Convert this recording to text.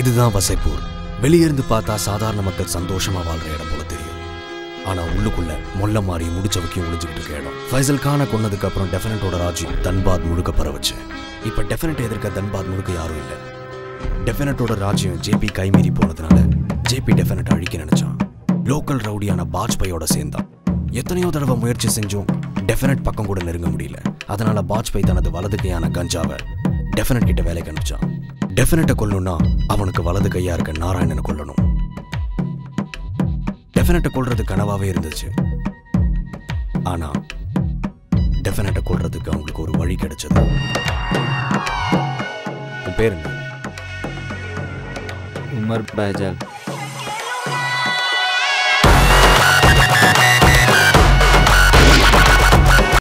இதுதான் வசைப்பூர். வெளியிருந்து பார்த்தா சாதாரண மக்கள் சந்தோஷமா வாழ்ற இடம் போல தெரியும். ஆனா உள்ளுக்குள்ள மொல்ல மாறி முடிச்சவக்கையும் ஒளிஞ்சுக்கிட்டு இருக்க இடம். ஃபைசல் கானை கொன்னதுக்கு அப்புறம் டெஃபினட்டோட ராஜ்யம் தன்பாத் முழுக்க பரவச்சு. இப்ப டெஃபினட்டை எதிர்க்க தன்பாத் முழுக்க யாரும் இல்லை. டெஃபினட்டோட ராஜ்யம் ஜேபி கைமீறி போனதுனால ஜேபி டெஃபினட் அழிக்க நினைச்சான். லோக்கல் ரவுடியான பாஜ்பாயோட சேர்ந்தான். எத்தனையோ தடவை முயற்சி செஞ்சும் டெஃபினட் பக்கம் கூட நெருங்க முடியல. அதனால பாஜ்பாய் தனது வலது கையான கஞ்சாவை டெஃபினட் கிட்ட வேலைக்கு அனுப்பிச்சான். டெஃபினட்டை கொல்லணும்னா அவனுக்கு வலது கையா இருக்க நாராயணனை கொல்லணும். டெஃபினட்டை கொல்றது கனவாவே இருந்துச்சு. ஆனா டெஃபினட்டை கொல்றதுக்கு அவங்களுக்கு ஒரு வழி கிடைச்சது. உன் பேர் என்ன? உமர் பஹஜால்.